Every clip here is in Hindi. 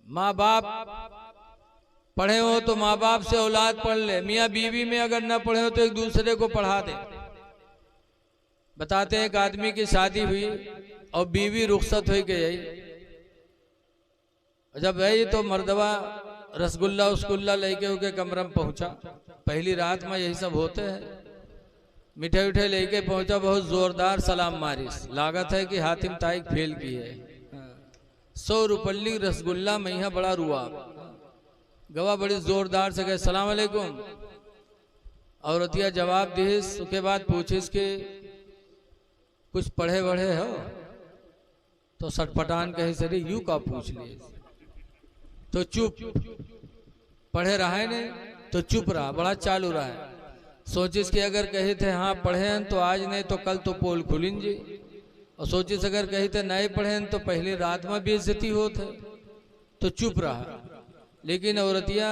माँ बाप पढ़े हो तो माँ बाप से औलाद पढ़ ले, मियाँ बीवी में अगर न पढ़े हो तो एक दूसरे को पढ़ा दे। बताते हैं एक आदमी की शादी हुई और बीवी रुखसत हो गई। जब गई तो मर्दवा रसगुल्ला उसगुल्ला लेके उनके कमरे में पहुंचा। पहली रात में यही सब होते हैं, मिठाई उठे लेके पहुंचा, बहुत जोरदार सलाम मारिस। लागत है कि हातिम ताइक फेल की है। 100 रुपल्ली रसगुल्ला मैया बड़ा रुआ। गवा बड़ी जोरदार से कहे सलाम अलैकुम। औरतिया जवाब दी। उसके बाद पूछिस कि कुछ पढ़े वढ़े हो? तो सटपटान कहे सरी यू का पूछ लिए। तो चुप। पढ़े रहा है नहीं तो चुप रहा, बड़ा चालू रहा है। सोचिस कि अगर कहे थे हाँ पढ़े हैं तो आज नहीं तो कल तो पोल खुलिन जी, और सोचिस अगर कहे थे नहीं पढ़े हैं तो पहली रात में बेइज्जती होते, तो चुप रहा। लेकिन औरतिया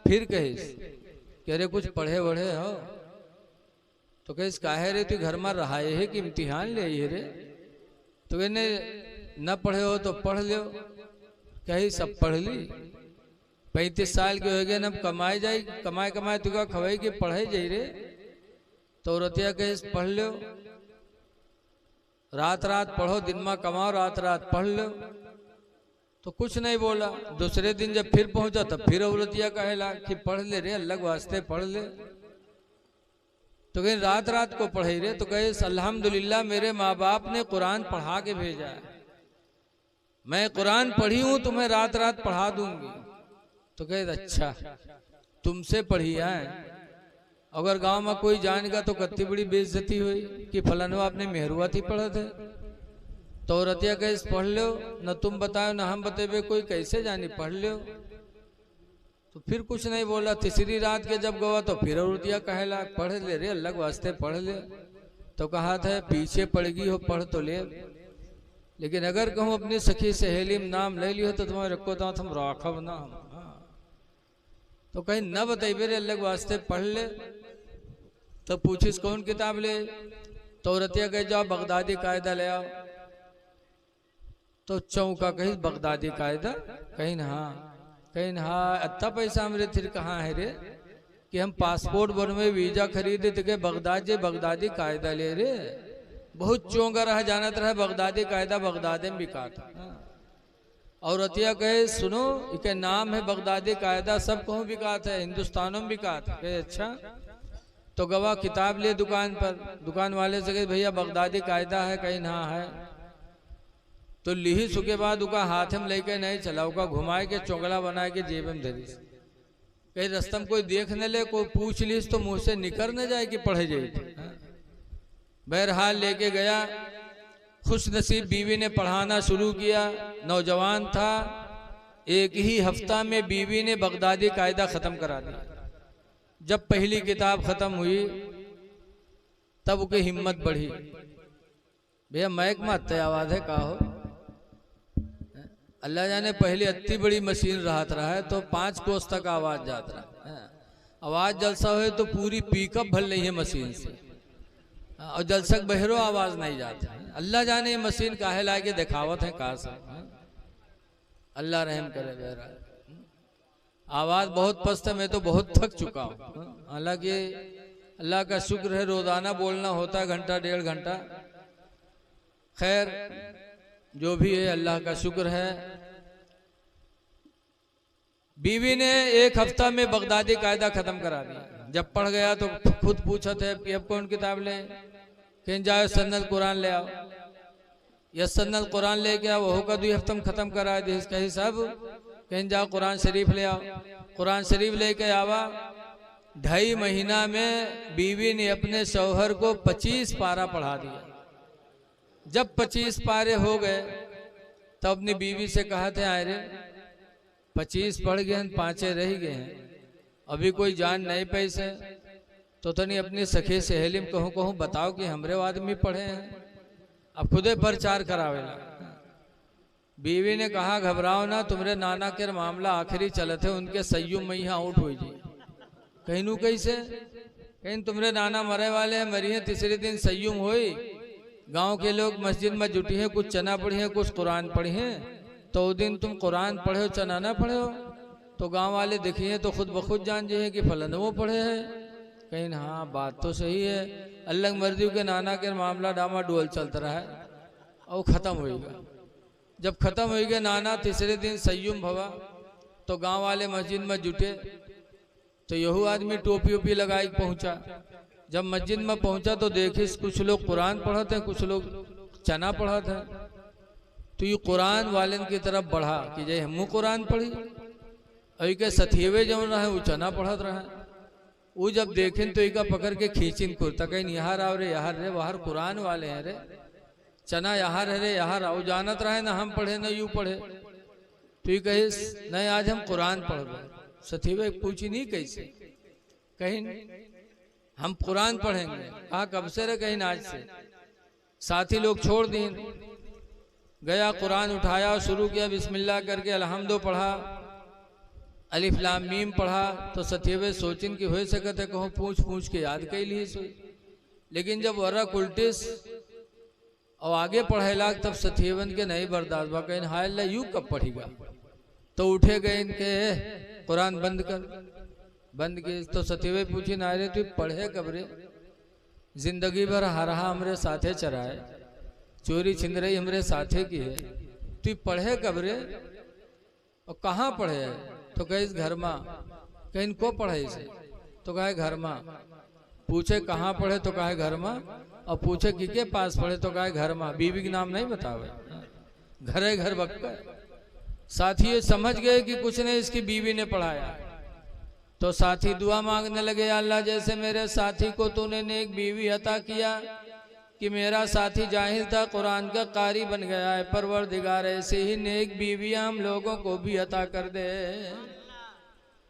फिर कहिस कि अरे कुछ पढ़े वढ़े हो? तो कहिस काहे रे तू घर में रहा है कि इम्तिहान ले रे? तो कहने न पढ़े हो तो पढ़ लो। कही सब पढ़ ली, 35 साल के हो गए न, कमाए जाए कमाए कमाए तुका खवाई के पढ़े जाई रे। तो औरतिया कहिस पढ़ लो, रात रात पढ़ो, दिन में कमाओ, रात रात पढ़ लो। तो कुछ नहीं बोला। दूसरे दिन जब फिर पहुंचा तब फिर औरतिया कहेला कि पढ़ ले रे, अल्लाह के वास्ते पढ़ ले। तो कहीं रात रात को पढ़े रे? तो कहे अल्हम्दुलिल्लाह मेरे माँ बाप ने कुरान पढ़ा के भेजा है, मैं कुरान पढ़ी हूं, तुम्हें रात रात पढ़ा दूंगी। तो कहे अच्छा तुमसे पढ़ी है, अगर गांव में कोई जानेगा तो कत्ती बड़ी बेइज्जती हुई कि फलानवा अपने मेहरुआ थी पढ़े थे। तो औरतिया कहे पढ़ लो, न तुम बताओ न हम बतेबे, कोई कैसे जानी, पढ़ लो। तो फिर कुछ नहीं बोला। तीसरी रात के जब गवा तो फिर औरतिया कहेला पढ़ ले रे, अल्लाह के वास्ते पढ़ ले। तो कहा था पीछे पड़गी हो पढ़ तो ले, लेकिन अगर कहूँ अपनी सखी सहेली में नाम ले लियो तो तुम्हारे रखो दांत हम राखब ना हम। तो कहीं न बतेबे रे, अल्लाह के वास्ते पढ़ ले। तो पूछिस कौन किताब ले? तो औरतिया कहे जाओ बगदादी कायदा ले आओ। तो चौका कही बगदादी कायदा? कहीं ना हाँ, कहीं ना हाँ, अत्ता पैसा हमरे थिर कहाँ है रे कि हम पासपोर्ट बनवे वीजा खरीदे थे के बगदादी कायदा ले रे। बहुत चोंगा रहा, जानत रहा बगदादी कायदा बगदादी में बिका था। औरतिया कहे सुनो, इसके नाम है बगदादी कायदा, सब कहूँ बिकात है, हिंदुस्तानों में बिकात। कहे अच्छा। तो गवा किताब ले दुकान पर, दुकान वाले से कहे भैया बगदादी कायदा है? कहीं ना है। तो लिही सुके बाद उका हाथ में लेके नहीं चला, उका घुमाए के चोंगला बनाए के जेब में धरी। कहीं रास्ते में कोई देख न ले, कोई पूछ लीस तो मुंह से निकल न जाए कि पढ़े जाए। बहरहाल लेके गया। खुश नसीब बीवी ने पढ़ाना शुरू किया। नौजवान था, एक ही हफ्ता में बीवी ने बगदादी कायदा खत्म करा दिया। जब पहली किताब खत्म हुई तब उसकी हिम्मत बढ़ी। भैया मैक में अत्ते आवाज है का हो? अल्लाह जाने पहले अत्ती बड़ी मशीन रहा है तो 5 कोस तक आवाज जात रहा। आवाज जलसा हो तो पूरी पिकअप भर रही है मशीन से, और जलसक बहरो आवाज नहीं जाता। अल्लाह जाने ये मशीन काहे लाके दिखावत है का से। अल्लाह रहम करे। बहरा आवाज बहुत पस्त है, मैं तो बहुत थक चुका हूँ। हालांकि अल्लाह का शुक्र है रोजाना बोलना होता है, घंटा 1.5 घंटा। खैर जो भी है अल्लाह का शुक्र है। बीवी ने 1 हफ्ता में बगदादी कायदा खत्म करा दिया। जब पढ़ गया तो खुद पूछा था कि अब कौन किताब ले? कहीं जाओ सन्नल कुरान ले आओ। यसन्नल कुरान लेके आओ, वो का 2 हफ्ता में खत्म करा दी। कहीं सब कहीं जाओ कुरान शरीफ ले आओ। कुरान शरीफ लेके आवा। 2.5 महीना में बीवी ने अपने शौहर को 25 पारा पढ़ा दिया। जब 25 पारे हो गए तब अपनी बीवी से कहा थे आए रे 25 पढ़ गए हैं, 5 रह गए हैं, अभी कोई जान नहीं पैसे। तो नहीं अपनी सखी सहेली में कहूँ बताओ कि हमरे आदमी पढ़े हैं, अब खुदे प्रचार करावेला। बीवी ने कहा घबराओ ना, तुम्हारे नाना के मामला आखिरी चलत है, उनके सय्युम मैया आउट हो जी। कहीं नू कैसे? कहीं तुम्हारे नाना मरे वाले हैं, मरी है, तीसरे दिन सय्युम हुई। गांव के लोग मस्जिद में जुटी हैं, कुछ चना पढ़ी हैं, कुछ कुरान पढ़ी हैं, तो उस दिन तुम कुरान पढ़े हो चना ना पढ़े हो? तो गांव वाले देखिए तो खुद ब खुद जान जाइए कि फलन वो पढ़े है। कहीं हाँ बात तो सही है, अल्लाह की मर्जी के नाना के मामला डामा डोल चलता रहा है और ख़त्म होएगा। जब ख़त्म हो गया नाना तीसरे दिन सय्युम भवा, तो गांव वाले मस्जिद में जुटे। तो यहू आदमी टोपी ओपी लगाई पहुंचा। जब मस्जिद में पहुंचा तो देखे कुछ लोग कुरान पढ़ते हैं, कुछ लोग चना पढ़ते हैं। तो ये कुरान वाले की तरफ बढ़ा कि जय हमू कुरान पढ़ी, अभी के सथियवे जो रहे वो चना पढ़त रहे। वो जब देखें तो इका पकड़ के खींचिन कुर्ता, कहीं यहाँ आओ रे यहाँ रे, बाहर कुरान वाले हैं रे, चना यहाँ रे यहाँ आओ। जानत रहे ना हम पढ़े ना यू पढ़े। तो ये कहे नहीं आज हम कुरान पढ़ रहे। सथिवे पूछी नहीं कैसे, कहीं हम कुरान पढ़ेंगे। कहा कब से रे? कहीं आज से। साथी लोग छोड़ दी, गया कुरान उठाया शुरू किया बिस्मिल्लाह करके, अल्हम्दु पढ़ा, अलिफ लाम मीम पढ़ा। तो सत्यवे सोचिन की हो सकते कहूँ पूछ पूछ के याद कई लिए सोई। लेकिन जब वरक उल्टिस और आगे पढ़े लाग तब सत्यवन के नहीं बर्दाश्त बा, कहीं हाय अल्लाह यू कब पढ़ेगा। तो उठे गए इनके कुरान बंद कर, बंद किए। तो सत्यवे पूछी ना रे तू पढ़े कब रे? जिंदगी भर हरहा हमरे साथे चराए, चोरी छिंदरई हमरे साथे की है, तू पढ़े कब रे और कहाँ पढ़े है? तो कहे घर माँ। कहीं को पढ़े इसे? तो कहे घर माँ। पूछे कहाँ पढ़े? तो कहे घर माँ। और पूछे किके पास पढ़े? तो कहे घर माँ। बीवी के नाम नहीं बतावे, घरे घर बक्का। साथी समझ गए कि कुछ नहीं इसकी बीवी ने पढ़ाया। तो साथी दुआ मांगने लगे, अल्लाह जैसे मेरे साथी को तूने नेक बीवी अता किया कि मेरा साथी जाहिल था कुरान का कारी बन गया है, परवरदिगार ऐसे ही नेक बीवियां हम लोगों को भी अता कर दे।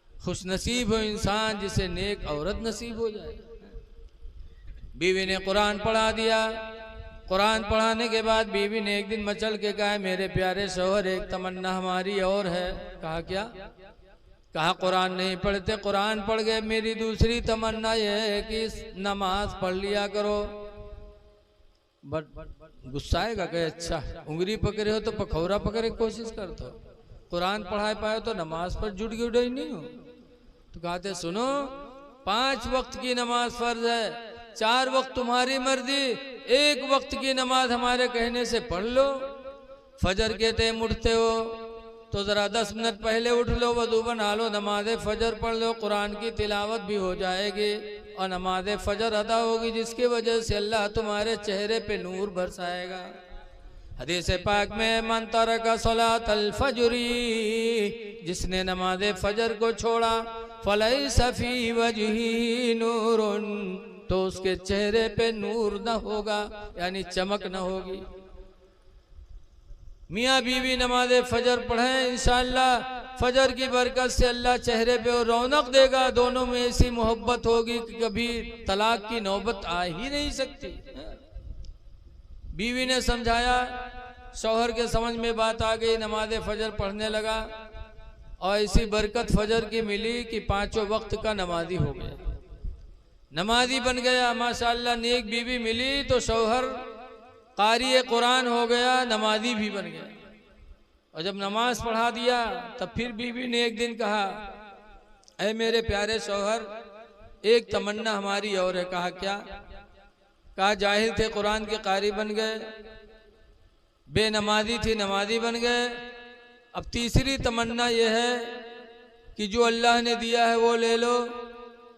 खुश नसीब हो इंसान जिसे नेक औरत नसीब हो जाए। बीवी ने कुरान पढ़ा दिया। कुरान पढ़ाने के बाद बीवी ने एक दिन मचल के कहा मेरे प्यारे शौहर एक तमन्ना हमारी और है। कहा क्या? कहा कुरान नहीं पढ़ते, कुरान पढ़ गए, मेरी दूसरी तमन्ना यह है कि नमाज पढ़ लिया करो। बट गुस्सा आएगा, कहे अच्छा उंगली पकड़े हो तो पखौरा पकड़े की कोशिश करते हो, कुरान पढ़ा पाए तो नमाज पर जुट गई उड़ाई नहीं हो। तो कहते सुनो 5 वक्त की नमाज फर्ज है, 4 वक्त तुम्हारी मर्जी, 1 वक्त की नमाज हमारे कहने से पढ़ लो। फजर के टाइम उठते हो तो जरा 10 मिनट पहले उठ लो, वजू बना लो, नमाज फजर पढ़ लो, कुरान की तिलावत भी हो जाएगी और नमाज फजर अदा होगी, जिसकी वजह से अल्लाह तुम्हारे चेहरे पे नूर बरसाएगा। हदीस पाक में मन तरका सलातल फजरी, जिसने नमाज फजर को छोड़ा, फलैसा फी वजही नूरुन, तो उसके चेहरे पे नूर न होगा, यानी चमक न होगी। मियाँ बीवी नमाज फजर पढ़ें, इंशाअल्लाह फजर की बरकत से अल्लाह चेहरे पे रौनक देगा। दोनों में ऐसी मोहब्बत होगी कि कभी तलाक की नौबत आ ही नहीं सकती। बीवी ने समझाया, शौहर के समझ में बात आ गई, नमाज फजर पढ़ने लगा और ऐसी बरकत फजर की मिली कि 5 वक्त का नमाजी हो गया, नमाजी बन गया। माशाअल्लाह नेक बीवी मिली तो शौहर कारी कुरान हो गया, नमाजी भी बन गया। और जब नमाज पढ़ा दिया तब फिर बीवी ने एक दिन कहा, ऐ मेरे प्यारे शौहर एक तमन्ना हमारी और है। कहा क्या? कहा जाहिल थे कुरान के कारी बन गए, बेनमाजी थी नमाजी बन गए। अब तीसरी तमन्ना यह है कि जो अल्लाह ने दिया है वो ले लो,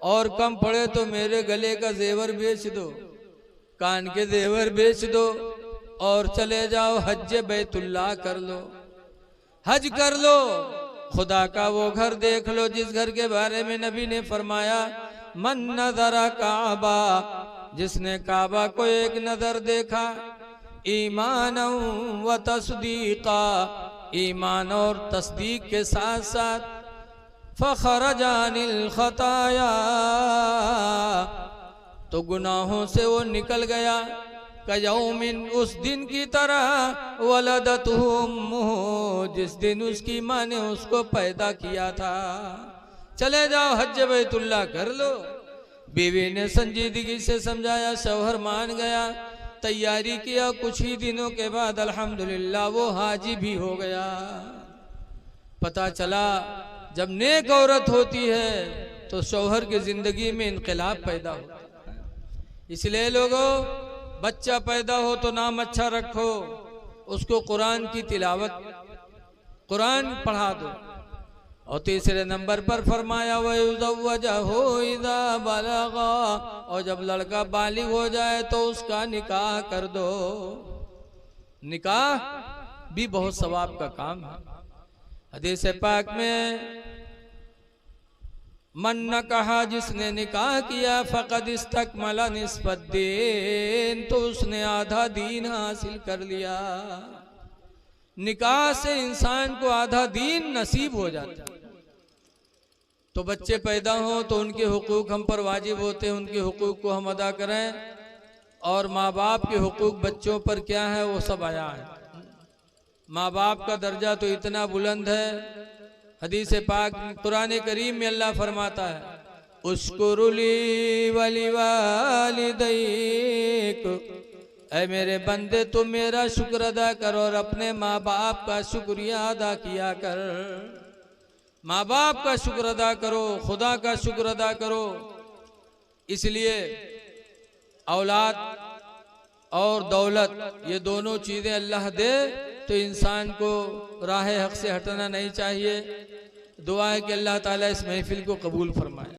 और कम पड़े तो मेरे गले का जेवर बेच दो, कान के जेवर बेच दो और चले जाओ हज बैतुल्लाह कर लो, हज कर लो, खुदा का वो घर देख लो जिस घर के बारे में नबी ने फरमाया मन नजरा काबा, जिसने काबा को एक नजर देखा, ईमान व तस्दीका, ईमान और तस्दीक के साथ साथ, फखरजानिल खताया, तो गुनाहों से वो निकल गया, कयौमिन उस दिन की तरह, वलदतहु उम्मुहु, जिस दिन उसकी माँ ने उसको पैदा किया था। चले जाओ हज बैतुल्लाह कर लो। बीवी ने संजीदगी से समझाया, शौहर मान गया। तैयारी किया, कुछ ही दिनों के बाद अल्हम्दुलिल्लाह वो हाजी भी हो गया। पता चला जब नेक औरत होती है तो शौहर की जिंदगी में इनकलाब पैदा होता है। इसलिए लोगों, बच्चा पैदा हो तो नाम अच्छा रखो, उसको कुरान की तिलावत, कुरान पढ़ा दो। और तीसरे नंबर पर फरमाया वयुज़व्वजहु इज़ा बलगा, और जब लड़का बालिग हो जाए तो उसका निकाह कर दो। निकाह भी बहुत सवाब का काम है। हदीस पाक में मन न कहा, जिसने निकाह किया फ़क़द इस्तकमला निस्फ़द्दीन, तो उसने आधा दीन हासिल कर लिया। निकाह से इंसान को आधा दीन नसीब हो जाता है। तो बच्चे पैदा हों तो उनके हुकूक हम पर वाजिब होते हैं, उनके हुकूक को हम अदा करें। और माँ बाप के हुकूक बच्चों पर क्या है वो सब आया है। माँ बाप का दर्जा तो इतना बुलंद है, हदीस पाक कुरान करीम में अल्लाह फरमाता है, उश्कुरुली वली वालिदैक, ऐ मेरे बंदे तुम मेरा शुक्र अदा करो और अपने माँ बाप का शुक्रिया अदा किया कर। माँ बाप का शुक्र अदा करो, खुदा का शुक्र अदा करो। इसलिए औलाद और दौलत ये दोनों चीजें अल्लाह दे तो इंसान को राह हक से हटना नहीं चाहिए। दुआ है कि अल्लाह ताला इस महफिल को कबूल फरमाए।